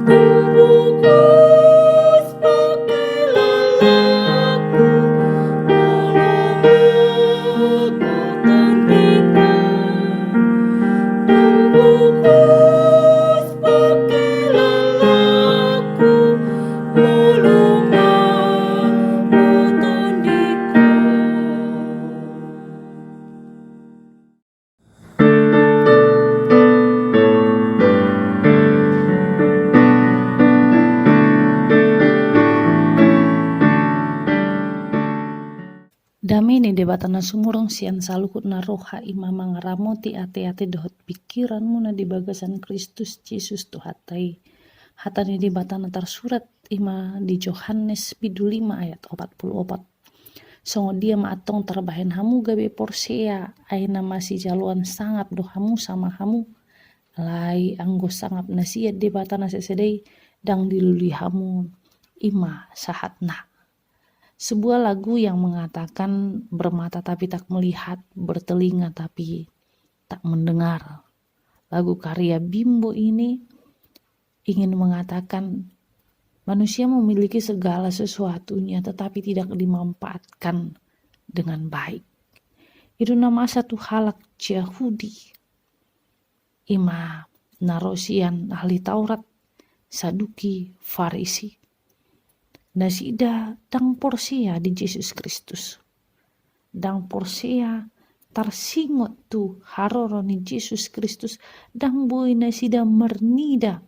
Tembus pakai lalaku, molong aku tandika. Tembus pakai lalaku, molong aku tandika. Dami ni debatana sumurong sian salukut na roha ima mangaramoti ate-ate dohot pikiranmu na di bagasan Kristus Yesus tu hatai. Hatani debatana tersurat ima di Yohanes pidu 5 ayat 44. Songo dia maatong terbahen hamu gabe porsea aina masih jaluan sangat do hamu sama hamu. Lai anggo sangat nasia debatana sesedei dang dilului hamu ima sahatna. Sebuah lagu yang mengatakan bermata tapi tak melihat, bertelinga tapi tak mendengar. Lagu karya Bimbo ini ingin mengatakan manusia memiliki segala sesuatunya tetapi tidak dimanfaatkan dengan baik. Itu nama satu halak Yahudi. Ima narosian ahli Taurat, Saduki, Farisi. Nasida dang porsia di Yesus Kristus. Dang porsia tarsingot tu haroro ni Yesus Kristus. Dang boy nasida mernida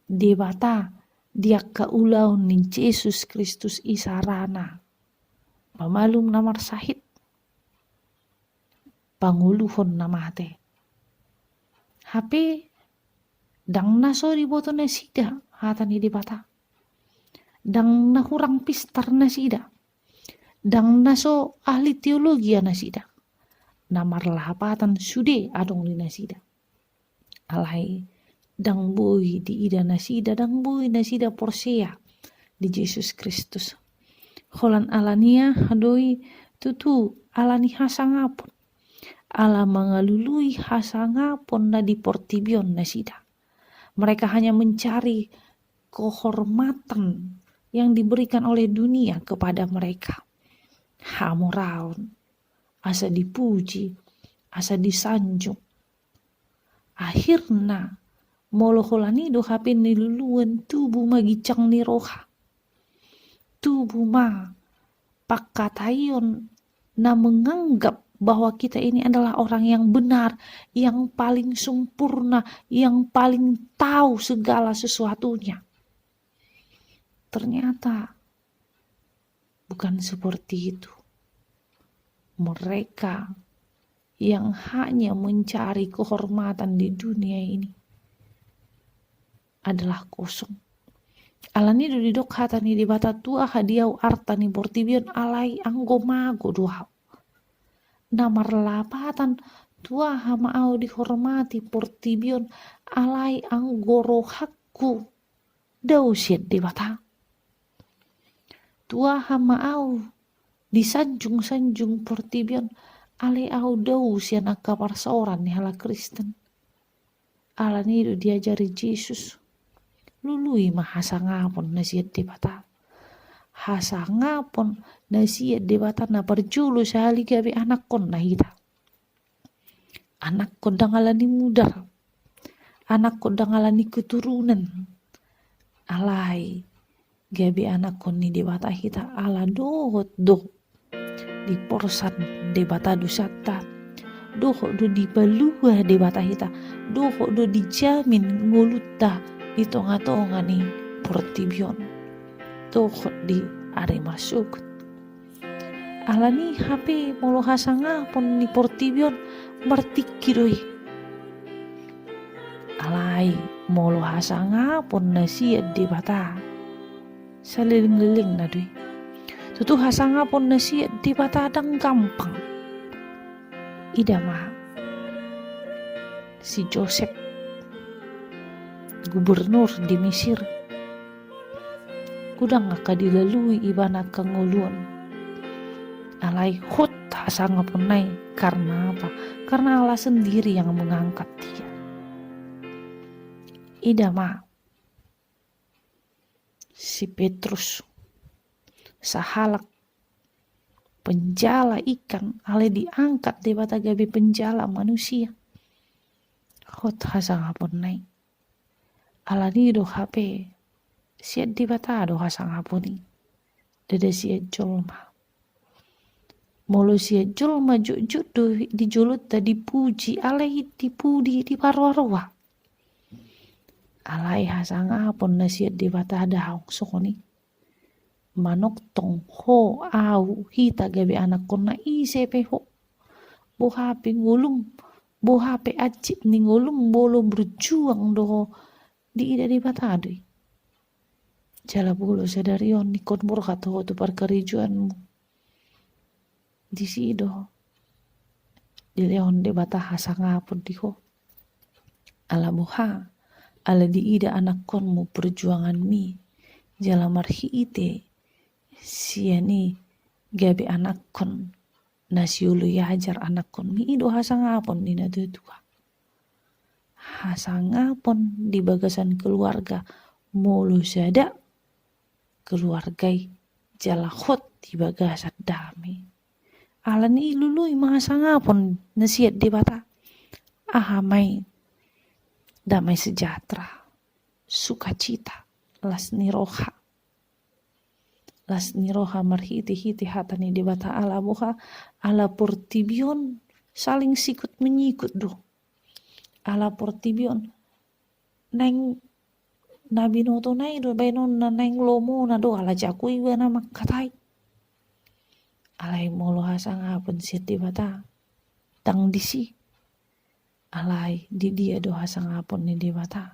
debata dia kaulau ni Yesus Kristus isarana. Pamalum namar sahid. Panguluhon namate. Hape dang naso di boto nasida hatani debata. Dang nahurang pistar nasida. Dang naso ahli teologi nasida. Namar lahapatan sude adong li nasida. Alai dang boy di ida nasida, dang boy nasida porsea di Yesus Kristus. Holan alania hadoi tutu alani hasangapon. Ala mengalului hasangapon na di portibion nasida. Mereka hanya mencari kehormatan yang diberikan oleh dunia kepada mereka. Hamoraun, asa dipuji, asa disanjung. Akhirna moloholani do hapin niluluan tubuh magicang ni roha. Tubuh ma pakatayon na menganggap bahwa kita ini adalah orang yang benar, yang paling sempurna, yang paling tahu segala sesuatunya. Ternyata bukan seperti itu. Mereka yang hanya mencari kehormatan di dunia ini adalah kosong. Alani do didok hatani di bata tua hadiau artani portibion alai anggo mago doa. Namar lapatan tua hama au dihormati portibion alai anggo rohakku dausiat di bata. Tua hama au disanjung-sanjung portibion ale au daus yang akapar seorang ni hala Kristen. Ala nido diajari Yesus. Lului mah hasangapon nasiat debata. Hasangapon nasiat debata na perjulu sehali gabe anak kon na hita. Anak kon dangalani muda. Anak kon dangalani keturunan. Alai gabe anak kon ni debata hita ala dohot doh di porsan debata dusata dohot do di balua debata hita dohot do dijamin ngulutta di tonga-tonga ni portibion dohot di are masuk ala ni hape molo hasanga pon ni portibion martikiroi alai molo hasanga pon nasiat debata saliling-liling na dui. Tutu hasanga pon nasiat di batadang gampang. Ida mah si Joseph gubernur di Mesir. Kudang ngaka dilalui ibana kanguluan. Alai hot hasanga pon nai karena apa? Karena Allah sendiri yang mengangkat dia. Ida mah si Petrus sahalak penjala ikan ale diangkat di bata gabi penjala manusia. Hot hasang hapon naik ala ni do HP siat di bata do hasang hapon ni dede siat jolma molo siat jolma jujut do dijulut tadi puji alai dipudi di parwa-rwa alai hasang hapon na siat di bata daong sokoni manok tong ho au hita gabi anak kona ise pe ho bo hape ngulum bo hape acip ni ngulum bolo berjuang do di ida di batadui jala bolo sadarion ni kon murka to tu parkarijuanmu di sido di leon de bata hasanga pun di ho ala boha ala di ida anak konmu perjuangan mi jala marhi ite siani gabi anak kon nasiulu yajar anak kon mi ido hasangapon ni na tutua hasangapon di bagasan keluarga mulu sada keluargai jalakot di bagasan dami alani ilului mahasangapon nasiat di bata ahamai damai sejahtera sukacita las niroha marhiti-hiti hatani di bata ala boha ala portibion saling sikut menyikut do ala portibion neng nabi noto nai do bainon na neng lomo na do ala jakui wana makatai alai molo hasang hapon siat di bata tang disi alai di dia do hasang hapon ni di bata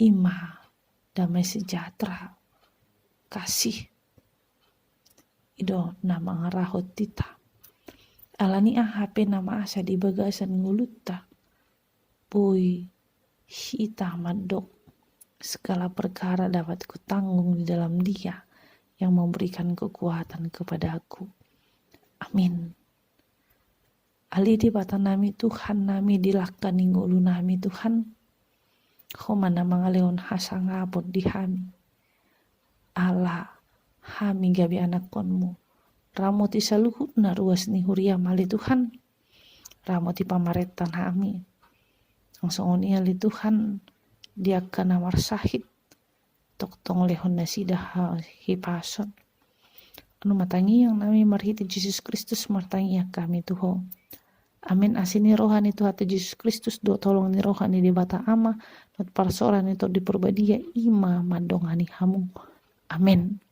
ima damai sejahtera kasih ido nama ngarahot tita alani HP nama asa di bagasan ngulutta boy hita madok segala perkara dapat kutanggung di dalam dia yang memberikan kekuatan kepada aku amin ali di bata nami Tuhan nami dilakani ngulu nami Tuhan komana mangaleon hasang hapon di hami ala hami gabi anak konmu ramoti saluhut na ruas ni huria mali Tuhan ramoti pamaretan hami langsung ali Tuhan dia kana marsahid tok tong lehon nasidah hipason anu matangi yang nami marhiti Yesus Kristus martangi kami Tuho amin asini rohani Tuhan Yesus Kristus do tolong ni rohani di bata ama not parsoran itu di perbadia ima mandongani hamu amin.